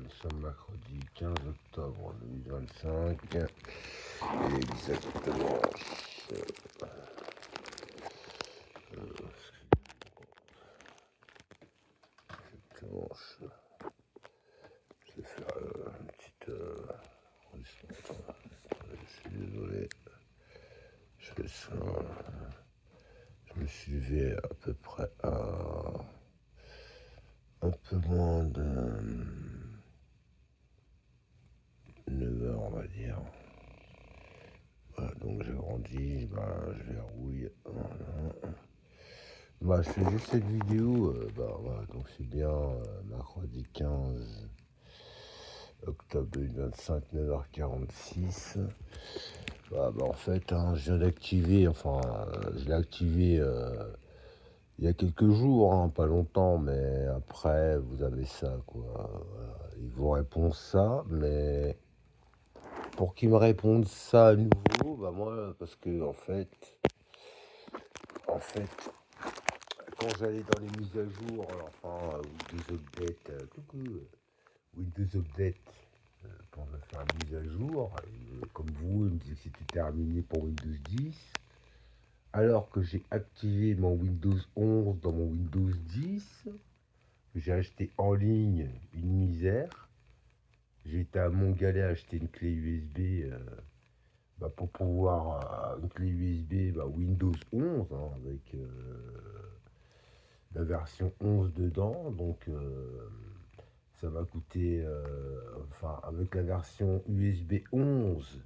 nous sommes mercredi 15 octobre 2025. Et exactement, exactement, je vais faire une petite enregistrement. Je suis désolé. Je fais ça. Je me suis levé à peu près à un peu moins de 9 heures, on va dire. Voilà, donc j'ai grandi, je verrouille. Voilà. Je fais juste cette vidéo, voilà, donc c'est bien mercredi 15 octobre 2025, 9h46. En fait, je viens d'activer, je l'ai activé il y a quelques jours, pas longtemps, mais après, vous avez ça, quoi. Voilà. Ils vous répondent ça, mais pour qu'ils me répondent ça à nouveau, moi, parce que, en fait, quand j'allais dans les mises à jour, Windows Update, coucou, Windows Update, pour me faire une mise à jour, comme vous, il me disait que c'était terminé pour Windows 10, alors que j'ai activé mon Windows 11 dans mon Windows 10, j'ai acheté en ligne une misère, j'ai été à Montgalet acheter une clé USB pour pouvoir, une clé USB Windows 11, avec la version 11 dedans, donc ça va coûter, avec la version USB 11,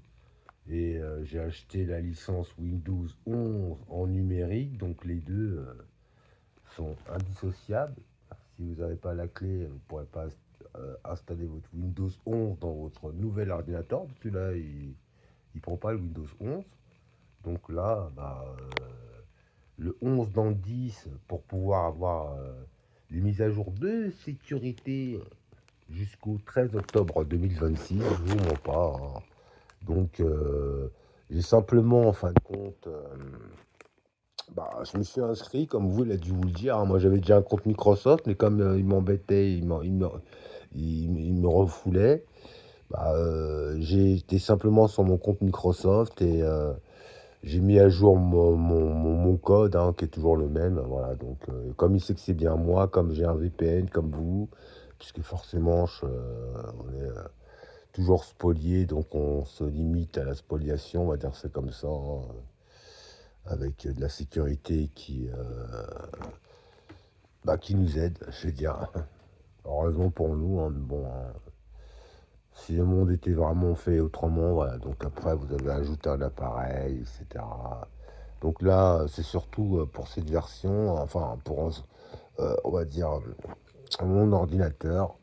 et j'ai acheté la licence Windows 11 en numérique, donc les deux sont indissociables. Si vous n'avez pas la clé, vous ne pourrez pas installer votre Windows 11 dans votre nouvel ordinateur, parce que là, il ne prend pas le Windows 11. Donc là, le 11 dans le 10, pour pouvoir avoir les mises à jour de sécurité jusqu'au 13 octobre 2026, je vous mens pas. Donc, j'ai simplement, en fin de compte, je me suis inscrit, comme vous, il a dû vous le dire. Moi, j'avais déjà un compte Microsoft, mais comme il m'embêtait, il me refoulait, j'ai été simplement sur mon compte Microsoft et j'ai mis à jour mon code, qui est toujours le même. Voilà, donc, comme il sait que c'est bien moi, comme j'ai un VPN comme vous, puisque forcément, on est toujours spolié, donc on se limite à la spoliation, on va dire c'est comme ça, avec de la sécurité qui nous aide, je veux dire. Heureusement pour nous, mais bon, si le monde était vraiment fait autrement, voilà, donc après vous avez ajouté un appareil, etc. Donc là, c'est surtout pour cette version, pour, on va dire, mon ordinateur.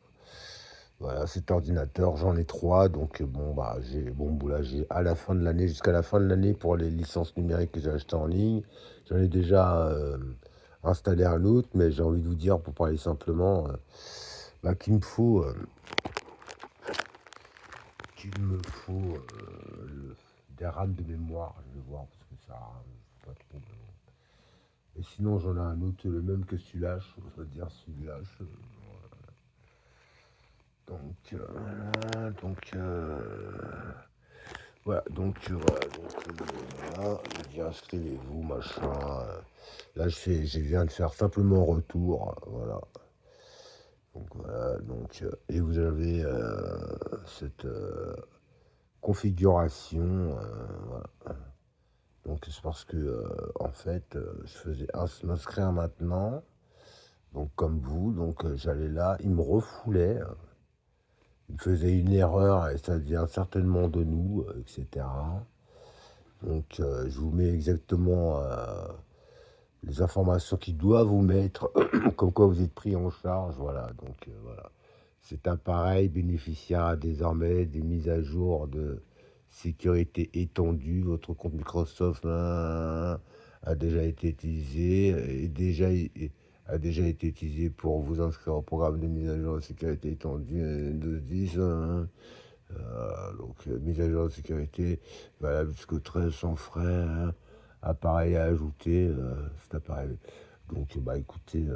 Voilà, cet ordinateur, j'en ai trois, donc j'ai à la fin de l'année, jusqu'à la fin de l'année pour les licences numériques que j'ai achetées en ligne, j'en ai déjà installé un autre, mais j'ai envie de vous dire, pour parler simplement, qu'il me faut, des RAM de mémoire, je vais voir, parce que ça, pas trop. Et sinon, j'en ai un autre, le même que celui-là, je veux dire celui-là. Voilà, j'ai dit inscrivez-vous, machin. Là, je viens de faire simplement retour, voilà. Donc voilà, et vous avez cette configuration, voilà. Donc c'est parce que, je faisais m'inscrire maintenant, donc comme vous, donc j'allais là, il me refoulait. Il faisait une erreur et ça vient certainement de nous, etc. Donc, je vous mets exactement les informations qu'ils doivent vous mettre, comme quoi vous êtes pris en charge. Voilà, donc voilà. Cet appareil bénéficiera désormais des mises à jour de sécurité étendue. Votre compte Microsoft a déjà été utilisé a déjà été utilisé pour vous inscrire au programme de mise à jour de sécurité étendue Windows 10. Mise à jour de sécurité valable jusqu'au 13 sans frais. Appareil à ajouter, cet appareil. Donc, bah, écoutez,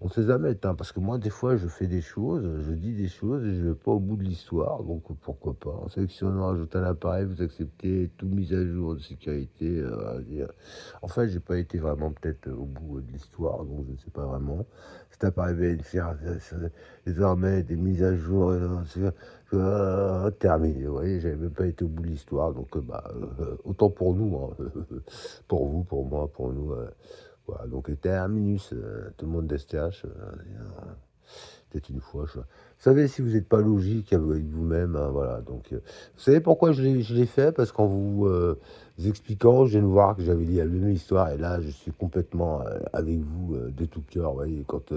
on sait jamais, hein, parce que moi, des fois, je fais des choses, je dis des choses et je vais pas au bout de l'histoire, donc pourquoi pas. En sélectionnant, ajouter un appareil, vous acceptez toute mise à jour de sécurité. En fait, j'ai pas été vraiment peut-être au bout de l'histoire, donc je ne sais pas vraiment. Cet appareil va faire désormais des mises à jour, terminé. Vous voyez, j'avais même pas été au bout de l'histoire, donc autant pour nous, hein, pour vous, pour moi, pour nous. Voilà, donc terminus, tout le monde d'STH. Peut-être une fois. Vous savez, si vous n'êtes pas logique avec vous-même, hein, voilà. Donc, vous savez pourquoi je l'ai fait? Parce qu'en vous expliquant, je viens de voir que j'avais dit la même histoire, et là, je suis complètement avec vous de tout cœur. Vous voyez, quand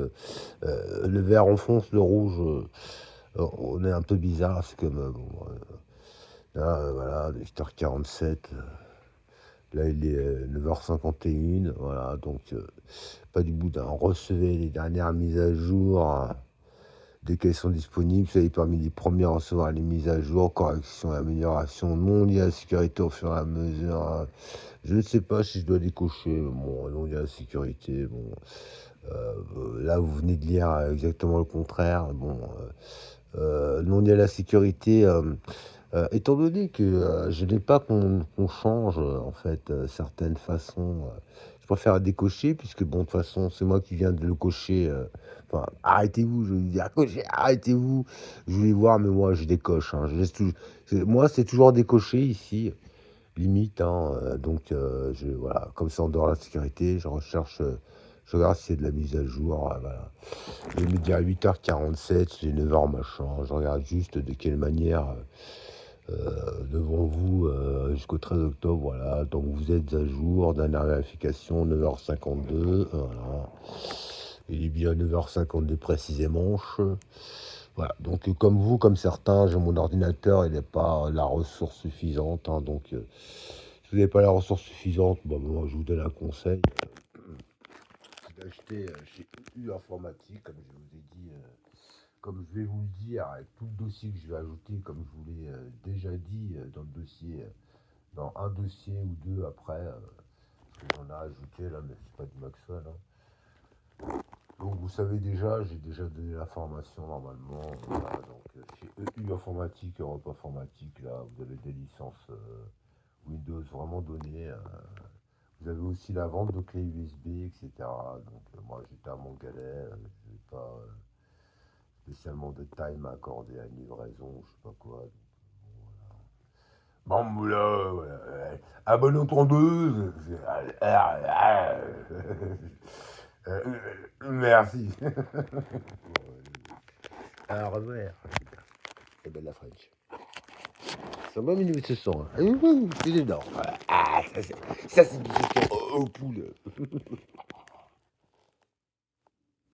le vert enfonce le rouge, on est un peu bizarre. C'est comme, bon, là, voilà, 8h47. Là, il est 9h51. Voilà, donc, pas du bout d'un. Recevez les dernières mises à jour, hein, dès qu'elles sont disponibles. Soyez parmi les premiers à recevoir les mises à jour, corrections et améliorations non liées à la sécurité au fur et à mesure, hein. Je ne sais pas si je dois décocher, bon, non liées à la sécurité. Bon, là, vous venez de lire exactement le contraire. Bon, non liées à la sécurité. Étant donné que je n'ai pas qu'on change en fait certaines façons, je préfère décocher puisque bon, de toute façon, c'est moi qui viens de le cocher. Enfin, arrêtez-vous, je vous dis, cocher, arrêtez-vous. Je voulais voir, mais moi, je décoche, hein, je laisse moi, c'est toujours décoché ici, limite, hein, donc, voilà, comme ça, en dehors de la sécurité, je recherche, je regarde s'il y a de la mise à jour, voilà. Je vais me dire à 8h47, j'ai 9h machin, je regarde juste de quelle manière. Devant vous jusqu'au 13 octobre, voilà. Donc vous êtes à jour, dernière vérification, 9h52, voilà. Il est bien 9h52 précisément. Voilà, donc comme vous, comme certains, j'ai mon ordinateur, il n'est pas la ressource suffisante, hein, donc si vous n'avez pas la ressource suffisante, bah, moi je vous donne un conseil, d'acheter chez EU Informatique, comme je vous ai dit, comme je vais vous le dire, avec tout le dossier que je vais ajouter, comme je vous l'ai déjà dit dans le dossier, dans un dossier ou deux après, on a ajouté là, mais c'est pas du Maxwell, hein. Donc vous savez déjà, j'ai déjà donné l'information normalement. Voilà, donc chez EU Informatique, Europe Informatique, là, vous avez des licences Windows vraiment données. Vous avez aussi la vente de clés USB, etc. Donc moi j'étais à Montgalais, je n'ai pas spécialement de time à accorder à une livraison, ou je sais pas quoi. Donc, bon, voilà, voilà. À bonne entendeuse. Merci. Au revoir. C'est belle la French. Ça m'a mis ce son. C'est dedans. Ah, ça c'est du soutien aux poules.